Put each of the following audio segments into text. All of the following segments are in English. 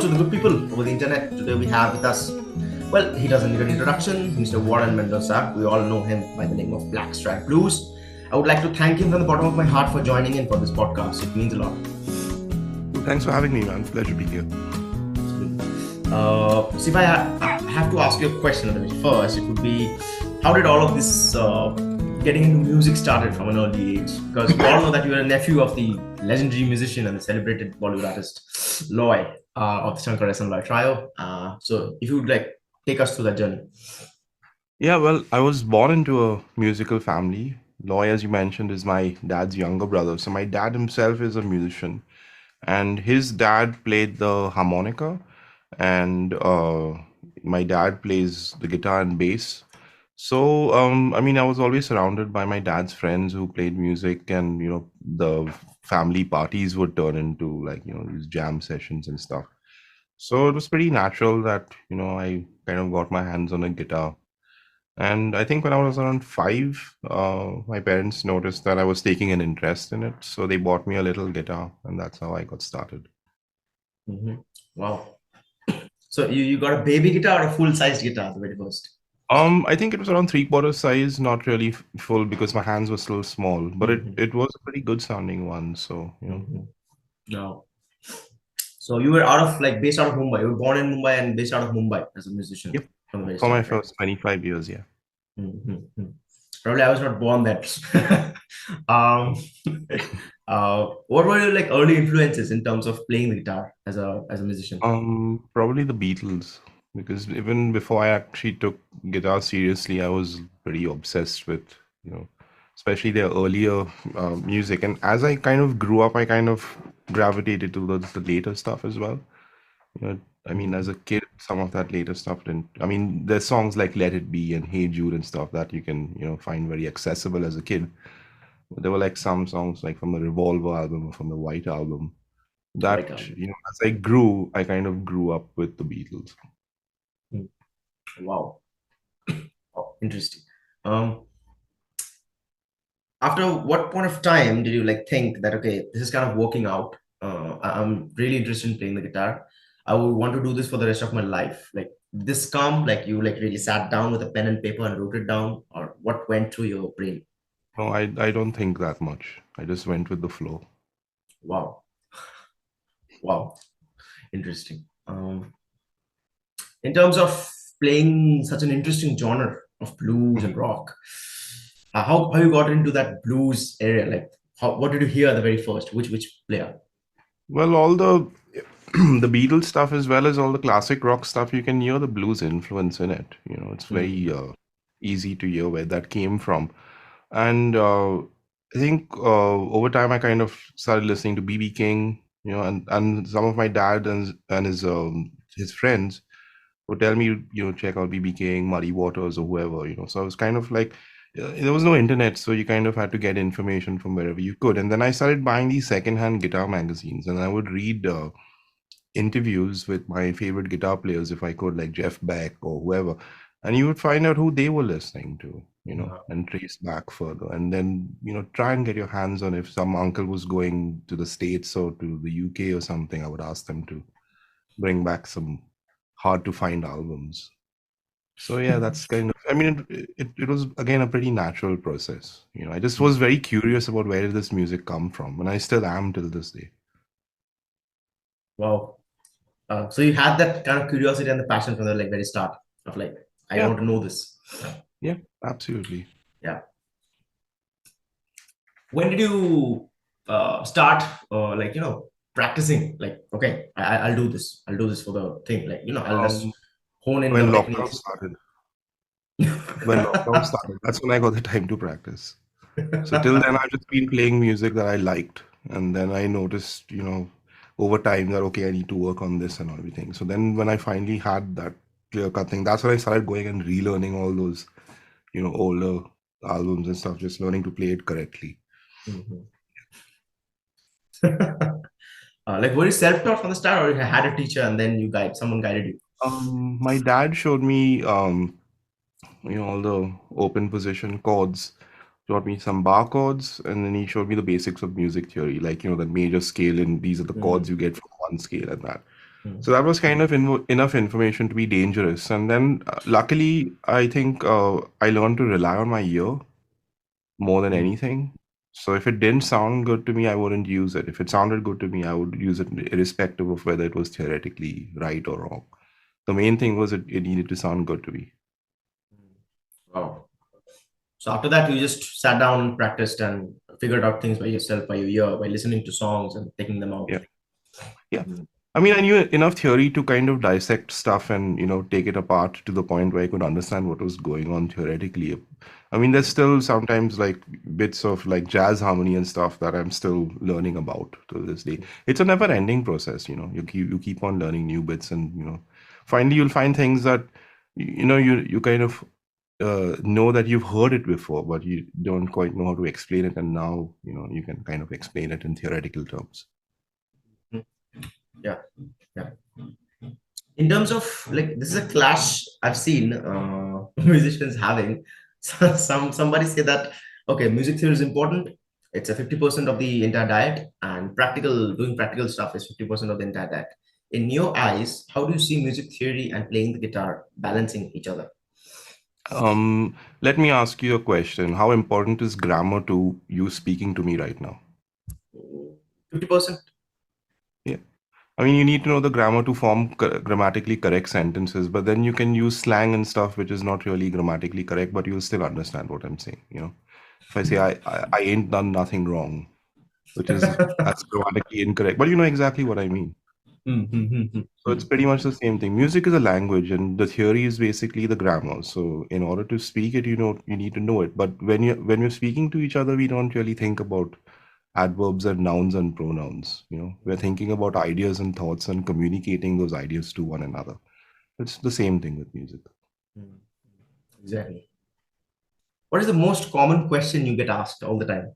to the good people over the internet. Today we have with us, well, he doesn't need an introduction, Mr. Warren Mendonsa. We all know him by the name of Blackstratblues. I would like to thank him from the bottom of my heart for joining in for this podcast. It means a lot. Thanks for having me, man. Pleasure being here. See, if I have to ask you a question first, it would be, how did all of this getting into music started from an early age? Because we all know that you are a nephew of the legendary musician and the celebrated Bollywood artist Loy of the Shankar and Loy trio. So if you would like take us through that journey. Yeah, well, I was born into a musical family. Loy, as you mentioned, is my dad's younger brother. So my dad himself is a musician, and his dad played the harmonica, and my dad plays the guitar and bass. So, I mean, I was always surrounded by my dad's friends who played music, and the family parties would turn into these jam sessions and stuff. So it was pretty natural that I kind of got my hands on a guitar. And I think when I was around 5, my parents noticed that I was taking an interest in it, so they bought me a little guitar, and that's how I got started. Mm-hmm. Wow. So you got a baby guitar or a full-sized guitar the very first? I think it was around 3/4 size, not really full because my hands were still small, but it was a pretty good sounding one. So No. So you were based out of Mumbai. You were born in Mumbai and based out of Mumbai as a musician. Yep. From the very For my start, right? first 25 years, yeah. Probably I was not born that. What were your early influences in terms of playing the guitar as a musician? Probably the Beatles, because even before I actually took guitar seriously, I was pretty obsessed with, especially their earlier music. And as I kind of grew up, I kind of gravitated towards the later stuff as well. I mean, as a kid, some of that later stuff didn't. I mean, there's songs like "Let It Be" and "Hey Jude" and stuff that you can, find very accessible as a kid. But there were some songs like from the Revolver album or from the White album that, as I grew, I kind of grew up with the Beatles. Wow. Oh, interesting. After what point of time did you think that, okay, this is kind of working out? I'm really interested in playing the guitar. I would want to do this for the rest of my life. This come, you really sat down with a pen and paper and wrote it down, or what went through your brain? No, I don't think that much. I just went with the flow. Wow. Wow. Interesting. In terms of playing such an interesting genre of blues and rock, how you got into that blues area? What did you hear the very first? Which player? Well, all the the Beatles stuff as well as all the classic rock stuff, you can hear the blues influence in it. It's very easy to hear where that came from. And I think over time I kind of started listening to B.B. King, and some of my dad and his friends would tell me, check out B.B. King, Muddy Waters, or whoever. So I was kind of like, there was no internet, so you kind of had to get information from wherever you could. And then I started buying these secondhand guitar magazines, and I would read interviews with my favorite guitar players if I could, like Jeff Beck or whoever, and you would find out who they were listening to, and trace back further, and then try and get your hands on, if some uncle was going to the States or to the UK or something, I would ask them to bring back some hard to find albums. So yeah, that's kind of, I mean, it was again a pretty natural process. I just was very curious about where did this music come from, and I still am till this day. Wow. So you had that kind of curiosity and the passion from the very start of I want to know this. Yeah, absolutely. Yeah. When did you start practicing? Okay, I'll do this. I'll do this for the thing. I'll just hone in when the lockdown techniques. started. When lockdown started, that's when I got the time to practice. So till then, I've just been playing music that I liked, and then I noticed, over time that okay, I need to work on this and everything. So then, when I finally had that clear-cut thing, that's when I started going and relearning all those, older albums and stuff, just learning to play it correctly. Were you self-taught from the start, or you had a teacher and then someone guided you? My dad showed me, all the open position chords. Taught me some bar chords, and then he showed me the basics of music theory, the major scale, and these are the chords you get from one scale and that. Mm. So that was kind of enough information to be dangerous. And then, luckily, I think I learned to rely on my ear more than Mm. anything. So if it didn't sound good to me, I wouldn't use it. If it sounded good to me, I would use it irrespective of whether it was theoretically right or wrong. The main thing was it needed to sound good to me. Wow. So after that, you just sat down and practiced and figured out things by yourself, by your ear, by listening to songs and taking them out. Yeah. Yeah. Mm. I mean, I knew enough theory to kind of dissect stuff and, take it apart to the point where I could understand what was going on theoretically. I mean, there's still sometimes like bits of like jazz harmony and stuff that I'm still learning about to this day. It's a never-ending process, you keep on learning new bits and, finally you'll find things that, you kind of know that you've heard it before, but you don't quite know how to explain it. And now, you can kind of explain it in theoretical terms. Mm. Yeah. Yeah. In terms of like, this is a clash I've seen musicians having. So somebody say that okay, music theory is important. It's a 50% of the entire diet, and doing practical stuff is 50% of the entire diet. In your eyes, how do you see music theory and playing the guitar balancing each other? Let me ask you a question. How important is grammar to you speaking to me right now? 50%. Yeah. I mean, you need to know the grammar to form grammatically correct sentences, but then you can use slang and stuff which is not really grammatically correct, but you'll still understand what I'm saying. If I say I ain't done nothing wrong, which is that's grammatically incorrect, but you know exactly what I mean. Hmm, hmm, hmm, hmm, So hmm. it's pretty much the same thing. Music is a language, and the theory is basically the grammar. So in order to speak it, you need to know it. But when we're speaking to each other, we don't really think about adverbs and nouns and pronouns. We're thinking about ideas and thoughts and communicating those ideas to one another. It's the same thing with music. Hmm. Exactly. What is the most common question you get asked all the time?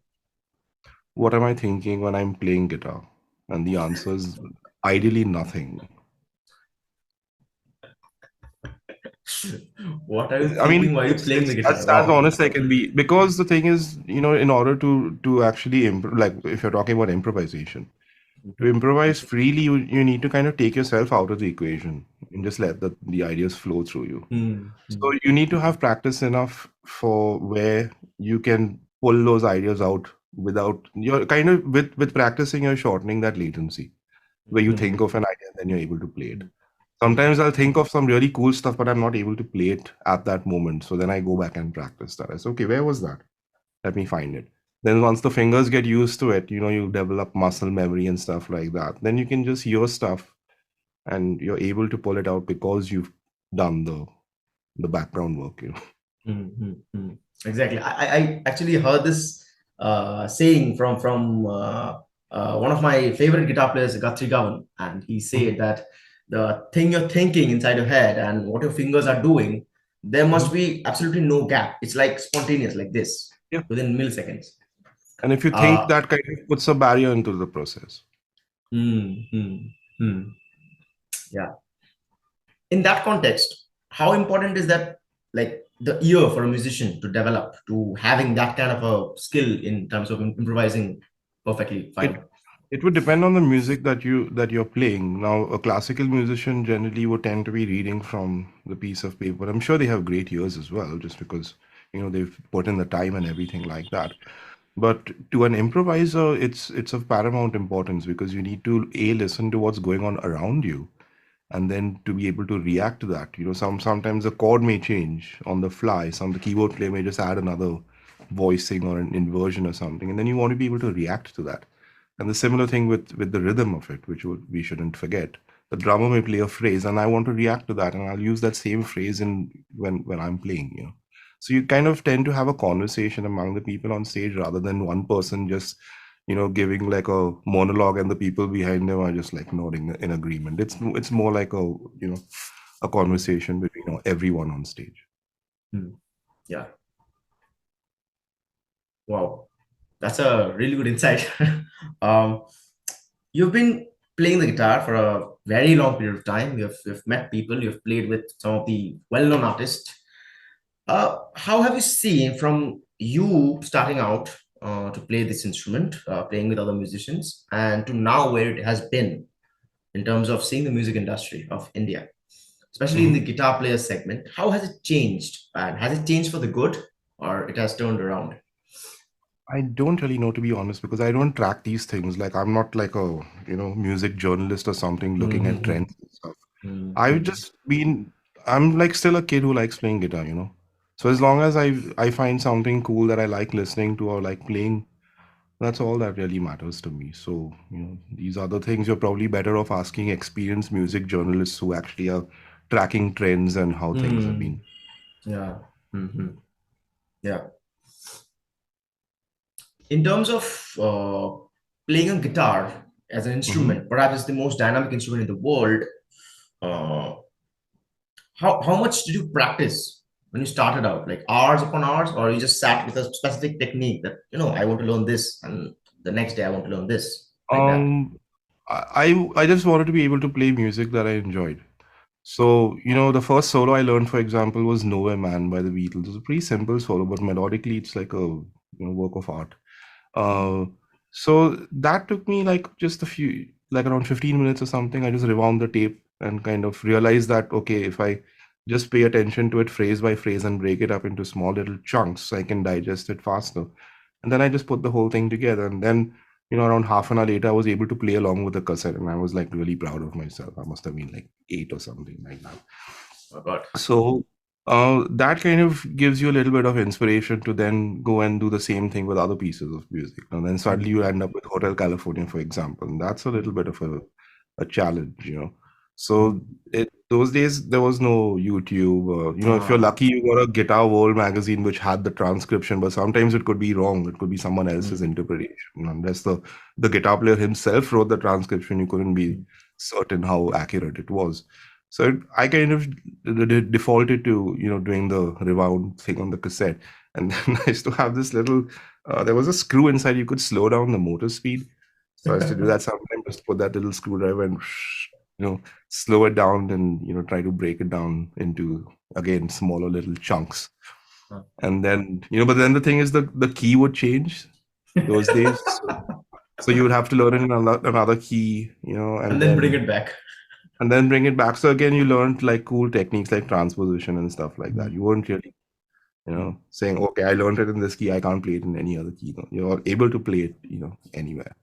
What am I thinking when I'm playing guitar? And the answer is ideally nothing. What are you I mean, thinking while you're it's playing the it's guitar? as Wow. honest I can be, because the thing is, in order to actually like if you're talking about improvisation, to improvise freely, you need to kind of take yourself out of the equation and just let the ideas flow through you. Hmm, So hmm, you need to have practice enough for where you can pull those ideas out without you're kind of with practicing, you're shortening that latency where you hmm, think of an idea and then you're able to play it. hmm, hmm, Sometimes I'll think of some really cool stuff, but I'm not able to play it at that moment. So then I go back and practice that. I say, okay, where was that? Let me find it. Then once the fingers get used to it, you develop muscle memory and stuff like that. Then you can just hear stuff and you're able to pull it out because you've done the background work. hmm, hmm, hmm. Exactly. I actually heard this saying from one of my favorite guitar players, Guthrie Gowan, and he Mhm, said that the thing you're thinking inside your head and what your fingers are doing, there mhm. must be absolutely no gap. It's like spontaneous, like this, Yeah. within milliseconds. And if you think, Uh, that kind of puts a barrier into the process. hmm, hmm, hmm. Yeah. In that context, how important is that, like the ear for a musician to develop to having that kind of a skill in terms of improvising perfectly It fine? it would depend on the music that you're playing. Now, a classical musician generally would tend to be reading from the piece of paper. I'm sure they have great ears as well, just because they've put in the time and everything like that. But to an improviser, it's of paramount importance because you need to listen to what's going on around you, and then to be able to react to that. Sometimes the chord may change on the fly. The keyboard player may just add another voicing or an inversion or something, and then you want to be able to react to that. And the similar thing with the rhythm of it, which we shouldn't forget. The drummer may play a phrase, and I want to react to that, and I'll use that same phrase in when I'm playing. So you kind of tend to have a conversation among the people on stage rather than one person just giving like a monologue and the people behind them are just like nodding in agreement. It's more like a conversation between everyone on stage. Hmm. Yeah. Wow. That's a really good insight. um, you've been playing the guitar for a very long period of time. You've met people, you've played with some of the well-known artists. How have you seen from you starting out to play this instrument, playing with other musicians, and to now where it has been? in terms of seeing the music industry of India, especially in the Mhm. guitar player segment. How has it changed? And has it changed for the good or it has turned around? I don't really know, to be honest, because I don't track these things. Like I'm not like a, music journalist or something looking at Mm-hmm. trends and stuff. I've Mm-hmm. just been I'm like still a kid who likes playing guitar. So as long as I find something cool that I like listening to or like playing, that's all that really matters to me. So, these other things you're probably better off asking experienced music journalists who actually are tracking trends and how things have Mm. been. Yeah. Mm-hmm. Yeah. In terms of playing a guitar as an Mhm. instrument, perhaps it's the most dynamic instrument in the world. Uh, how much did you practice when you started out? Like hours upon hours, or you just sat with a specific technique that I want to learn this, and the next day I want to learn this, like that. Um, I just wanted to be able to play music that I enjoyed. So, the first solo I learned, for example, was Nowhere Man by the Beatles. It was a pretty simple solo, but melodically, it's like a work of art. Mm. Uh, so that took me like just like around 15 minutes or something. I just rewound the tape and kind of realized that, okay, if I just pay attention to it phrase by phrase and break it up into small little chunks, I can digest it faster. And then I just put the whole thing together. And then, around half an hour later, I was able to play along with the cassette. And I was like really proud of myself. I must have been like 8 or something like that. Oh God. So that kind of gives you a little bit of inspiration to then go and do the same thing with other pieces of music. And then suddenly you Mm. end up with Hotel California, for example. And that's a little Mm. bit of a challenge. So Mm. those days there was no YouTube. If you're Ah. lucky, you got a Guitar World magazine which had the transcription, but sometimes it could be wrong. It could be someone else's Mm. interpretation. Unless the guitar player himself wrote the transcription, you couldn't be Mm. certain how accurate it was. So I kind of defaulted to doing the rewound thing on the cassette, and then I used to have this little. There was a screw inside. You could slow down the motor speed, so I used to do that sometimes. Just put that little screwdriver and slow it down, and try to break it down into again smaller little chunks. Ah. And then but then the thing is the key would change those days. So you would have to learn it in another key, And and then bring then it back. bring it back. So again, you learned like cool techniques like transposition and stuff like that. Mm. You weren't really, Mm. saying, okay, I learned it in this key, I can't play it in any other key. No, you're able to play it, anywhere.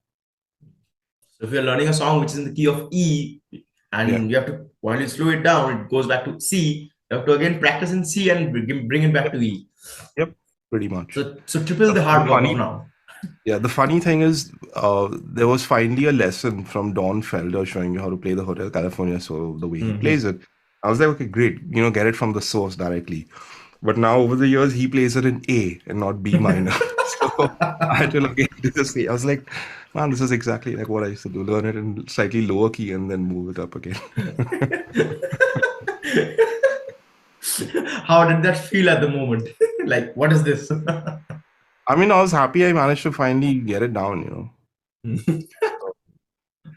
So if you're learning a song which is in the key of E, Yeah. and you have to, while you slow it down, it goes back to C. You have to again practice in C and bring it back Yep. to E. Yep. Pretty much. So triple The, the the hard work of funny, now. yeah, the funny thing is, there was finally a lesson from Don Felder showing you how to play the Hotel California solo the way he plays Mhm. it. I was like, okay, great, get it from the source directly. But now over the years, he plays it in A and not B minor. So I had to look into this. I was like, man, this is exactly like what I used to do. Learn it in slightly lower key and then move it up again. How did that feel at the moment? Like, what is this? I mean, I was happy I managed to finally get it down. So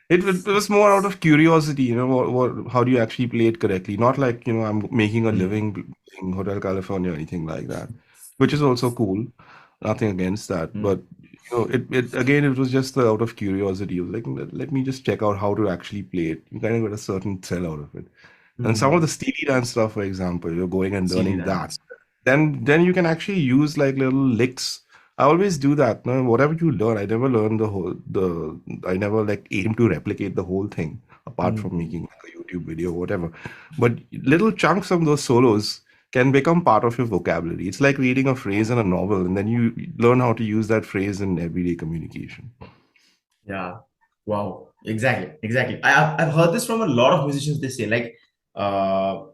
it was more out of curiosity, how do you actually play it correctly? Not like, I'm making a living playing Hotel California or anything like that, which is also cool. Nothing against that. But, it again, it was just out of curiosity. It was like, let me just check out how to actually play it. You kind of get a certain thrill out of it. And some of the Steely Dan stuff, for example, you're going and CD learning that. dance. Then you can actually use like little licks. I always do that. No, whatever you learn, I never learn the I never like aim to replicate the whole thing apart from Mm. making like a YouTube video or whatever. But little chunks of those solos can become part of your vocabulary. It's like reading a phrase in a novel, and then you learn how to use that phrase in everyday communication. Yeah. Wow. Exactly. Exactly. I've heard this from a lot of musicians. They say like, uh,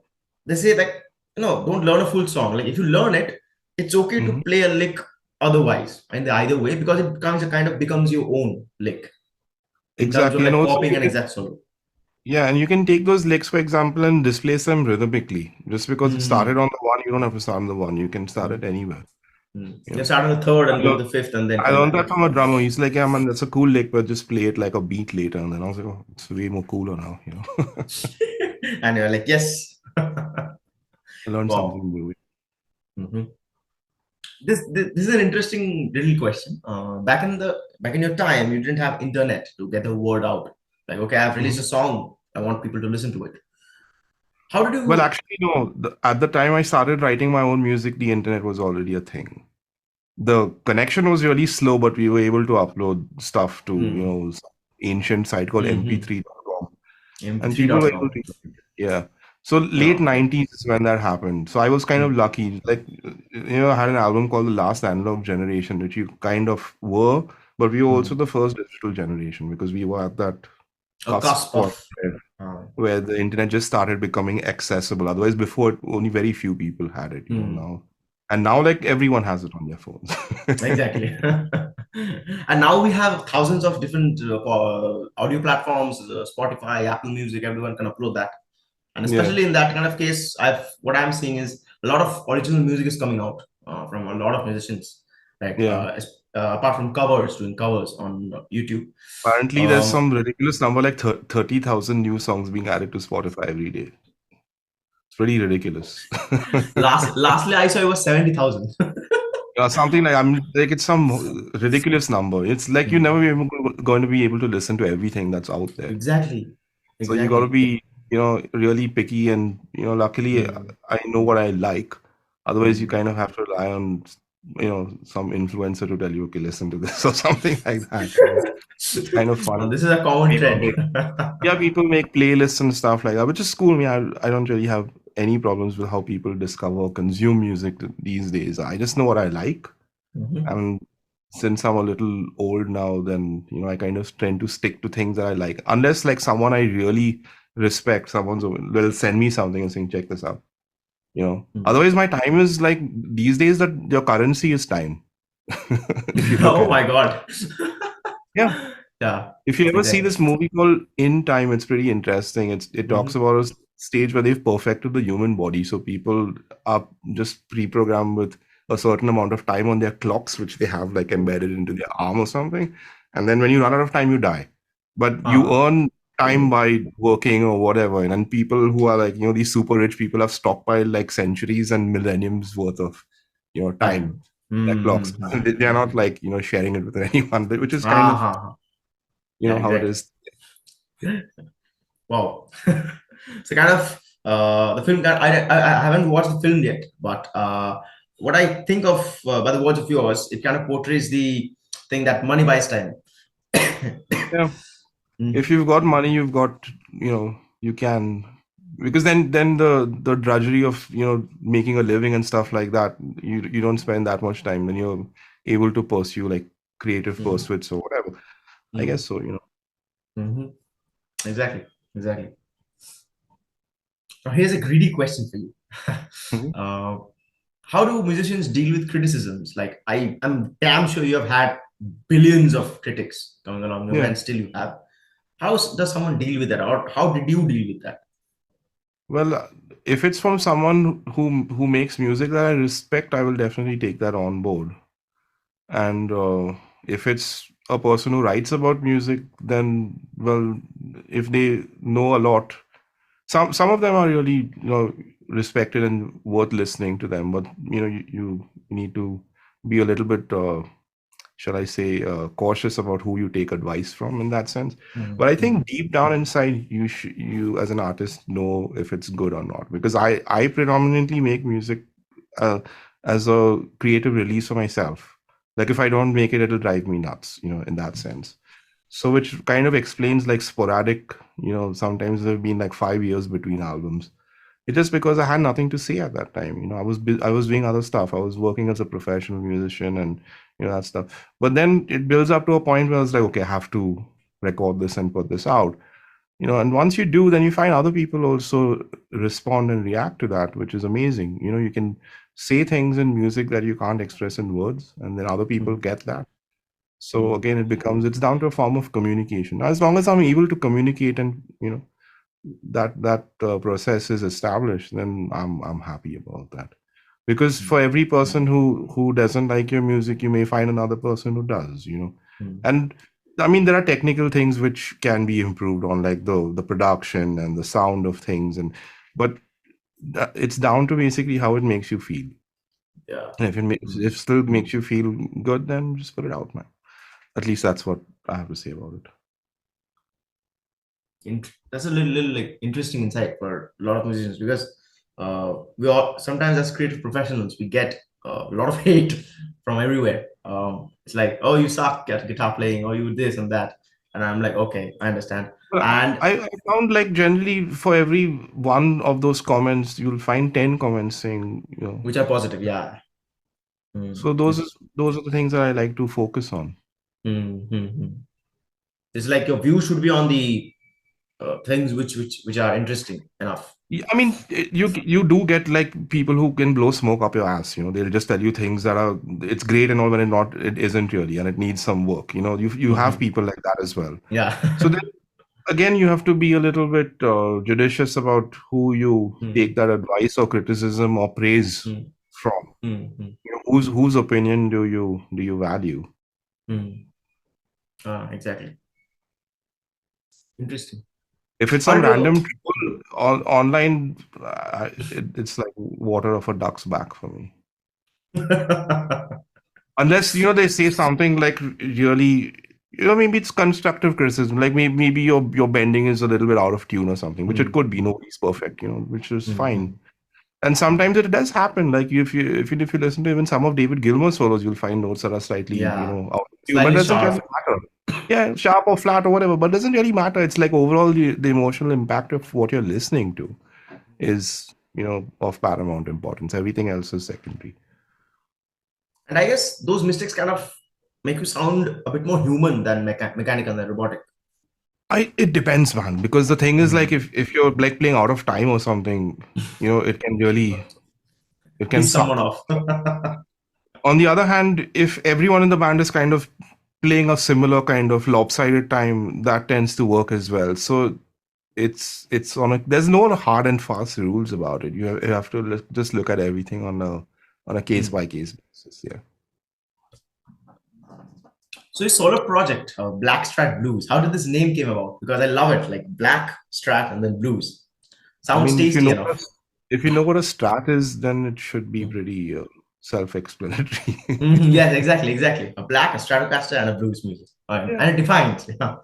they say like, don't learn a full song. Like if you learn it, it's okay to Mhm. play a lick otherwise in the either way because it becomes your own lick in terms of Exactly. And like also copying you an can exact solo. Yeah, and you can take those licks, for example, and displace them rhythmically. Just because it started Mm. on the one, you don't have to start on the one. You can start it Mm. anywhere. Mm. You You know, start on the third I and go learned, to the fifth and then I come learned back. that from a drummer. He's like, yeah, man, that's a cool lick, but just play it like a beat later. And then I was like, oh, it's way more cooler now. And you're like, yes. I learned Wow. something new. Mhm. This is an interesting little question. Back in your time, you didn't have internet to get the word out. Like, okay, I've Mhm. released a song, I want people to listen to it. How did Well, you? actually, no. At the time I started writing my own music, the internet was already a thing. The connection was really slow, but we were able to upload stuff to, Hmm. some ancient site called Mm-hmm. mp3.com, and people were able mp3.com. to, yeah. So late Oh, okay. 90s is when that happened. So I was kind of Mm. lucky. Like, I had an album called The Last Analog Generation, which you kind of were, but we were also Mm. the first digital generation because we were at that A cusp cusp point of. where Uh, the internet just started becoming accessible. Otherwise, before it, only very few people had it, hmm. now. And now, like, everyone has it on their phones. Exactly. And now we have thousands of different audio platforms, Spotify, Apple Music, everyone can upload that. And Yeah, especially in that kind of case, what I'm seeing is a lot of original music is coming out from a lot of musicians, like yeah. apart from covers, doing covers on YouTube. Apparently, there's Um, some ridiculous number like 30,000 new songs being added to Spotify every day. It's pretty ridiculous. lastly, I saw it was 70,000. Something like I'm like it's some ridiculous number. It's like you're never going to be able to listen to everything that's out there. Exactly, So you got to exactly. be, really picky, and luckily Mm, I know what I like. Otherwise, you mm. kind of have to rely on, some influencer to tell you, okay, listen to this or something like that. It's kind of Well, fun. this is a common People trend. make Yeah, people make playlists and stuff like that, which is cool. I don't really have any problems with how people discover or consume music these days. I just know what I like, Mhm. and since I'm a little old now, then I kind of tend to stick to things that I like, unless like someone I really respect, someone's will send me something and saying, check this out. Mm. Otherwise, my time is like these days that your currency is time. If you look Oh at it, my God. yeah. Yeah, If you ever see exactly. this movie called In Time, it's pretty interesting. It talks Mhm. about a stage where they've perfected the human body. So people are just pre-programmed with a certain amount of time on their clocks, which they have like embedded into their arm or something. And then when you run out of time, you die. But you Uh, earn time by working or whatever. And then people who are like, these super rich people have stockpiled like centuries and millenniums worth of, time, time. their clocks. Mm-hmm. They're not like, sharing it with anyone, which is kind of, Uh-huh. Yeah, how it exactly. is. Yeah. Wow. So kind of the film that I haven't watched the film yet, but what I think of by the words of yours, it kind of portrays the thing that money buys time. Yeah. If Mhm. you've got money, you've got, you can, because then the drudgery of, making a living and stuff like that, you don't spend that much time, then you're able to pursue like creative Mhm. pursuits or whatever. I Mhm. guess so. Mhm. Exactly. Exactly. Now, here's a greedy question for you. Mhm. uh, how do musicians deal with criticisms? Like, I'm damn sure you have had billions of critics coming along your way, Yeah. and still you have. Does someone deal with that, or how did you deal with that? Well, if it's from someone who makes music that I respect, I will definitely take that on board. And if it's a person who writes about music, then, well, if they know a lot, some of them are really, respected and worth listening to them. But you need to be a little bit, shall I say, cautious about who you take advice from in that sense. But I Mm-hmm. think deep down inside, you as an artist know if it's good or not, because I predominantly make music uh, as a creative release for myself. Like if I don't make it, it'll drive me nuts, in that sense. So which kind of explains like sporadic, sometimes there have been like 5 years between albums. It's just because I had nothing to say at that time. I was doing other stuff. I was working as a professional musician and that stuff. But then it builds up to a point where I was like, okay, I have to record this and put this out. And once you do, then you find other people also respond and react to that, which is amazing. You can say things in music that you can't express in words, and then other people get that. So again, it's down to a form of communication. As long as I'm able to communicate and that process is established, then I'm happy about that. Because for every person who doesn't like your music, you may find another person who does. And I mean, there are technical things which can be improved on, like the production and the sound of things, but it's down to basically how it makes you feel. Yeah. And if it still makes you feel good, then just put it out, man. At least that's what I have to say about it. That's a little like interesting insight for a lot of musicians because we all sometimes as creative professionals we get a lot of hate from everywhere. It's like, oh, you suck at guitar playing, or you this and that, and I'm like, okay, I understand, But and I found like generally for every one of those comments, you'll find 10 comments saying, which are positive, yeah. so It's, those are the things that I like to focus on. mm. It's like your view should be on the things which are interesting enough. Yeah, I mean, you do get like people who can blow smoke up your ass. They'll just tell you things that are it's great and all, when it isn't really, and it needs some work. You have Hmm. people like that as well. Yeah. So then again, you have to be a little bit judicious about who you take Hmm. that advice or criticism or praise Hmm. from. Hmm. Whose opinion do you value? Hmm. Exactly. Interesting. If it's How some did you? random troll online, it's like water off a duck's back for me. Unless, they say something like really, maybe it's constructive criticism. Like maybe your bending is a little bit out of tune or something, which it Hmm. could be. Nobody's perfect, which is fine. Hmm. And sometimes it does happen. Like if you listen to even some of David Gilmour's solos, you'll find notes that are slightly, Yeah. out of tune, but it Slightly doesn't really sharp. matter. Yeah, sharp or flat or whatever, but it doesn't really matter. It's like overall the emotional impact of what you're listening to is, of paramount importance. Everything else is secondary. And I guess those mistakes kind of make you sound a bit more human than mechanical than robotic. It depends, man, because the thing is like Hmm. if you're like playing out of time or something, it can Piss someone suck. off. On the other hand, if everyone in the band is kind of playing a similar kind of lopsided time, that tends to work as well. So it's there's no hard and fast rules about it. You have to just look at everything on a case Hmm. by case basis. Yeah. So your solo project, Blackstratblues, how did this name came about? Because I love it, like Black Strat and then Blues. I Sounds mean, tasty enough. if you know what a strat is, then it should be Hmm. pretty self-explanatory. Mhm. Yes, exactly. A black, a Stratocaster, and a blues music, Yeah. and it defines. Yeah.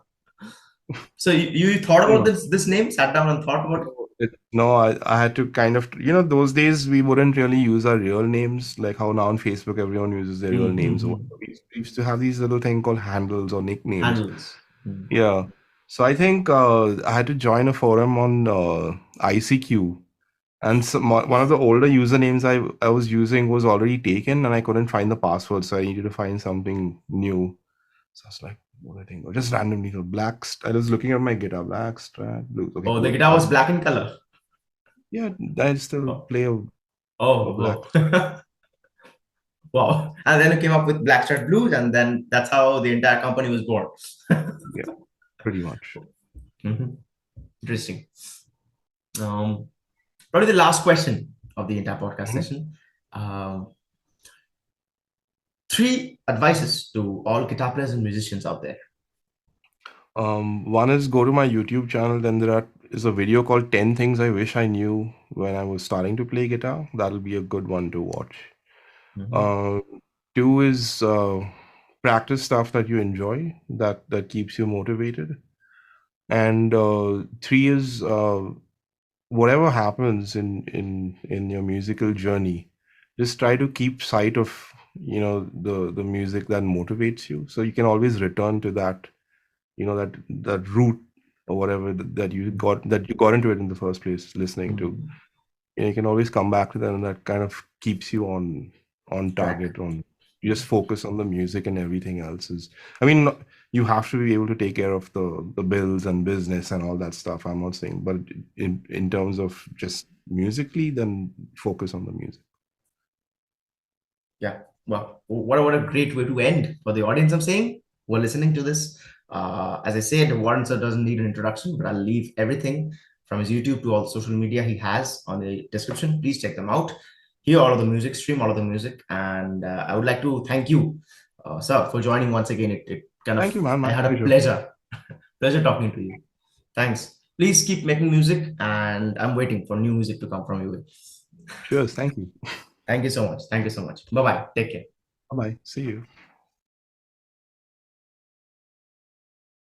So you thought Pretty about much. this name, sat down and thought about it. No, I had to kind of, those days we wouldn't really use our real names, like how now on Facebook everyone uses their real names. Mm-hmm. We used to have these little thing called handles or nicknames. Handles. Mm. Yeah. So I think I had to join a forum on ICQ, and one of the older usernames I was using was already taken, and I couldn't find the password, so I needed to find something new. So I was like, what do I think? Or just randomly, I was looking at my guitar, Blackstratblues. Okay, Oh, the cool. guitar was black in color. Yeah, I still Oh, play a black. oh, wow. Wow. And then it came up with Blackstrat Blues, and then that's how the entire company was born. Yeah, pretty much. Mhm. Interesting. Um, Probably the last question of the entire podcast Mhm. session. Um, Three advices to all guitar players and musicians out there. One is go to my YouTube channel. Then is a video called 10 Things I Wish I Knew When I Was Starting to Play Guitar. That'll be a good one to watch. Mhm. Uh, Two is practice stuff that you enjoy, that keeps you motivated. And three is whatever happens in your musical journey, just try to keep sight of the music that motivates you, so you can always return to that, that root or whatever that you got into it in the first place listening to. Mhm. You can always come back to that, and that kind of keeps you on Track. target. On You just focus on the music, and everything else is, I mean, you have to be able to take care of the bills and business and all that stuff. I'm not saying, but in terms of just musically, then focus on the music. Yeah. Well, what a great way to end for the audience. I'm saying who are listening to this. As I said, Warren sir doesn't need an introduction, but I'll leave everything from his YouTube to all the social media he has on the description. Please check them out. Hear all of the music, stream all of the music, and I would like to thank you, sir, for joining once again. It kind of Thank you, man. I My had a pleasure. pleasure talking to you. Thanks. Please keep making music, and I'm waiting for new music to come from you. Cheers. Thank you. Thank you so much. Thank you so much. Bye bye. Take care. Bye bye. See you.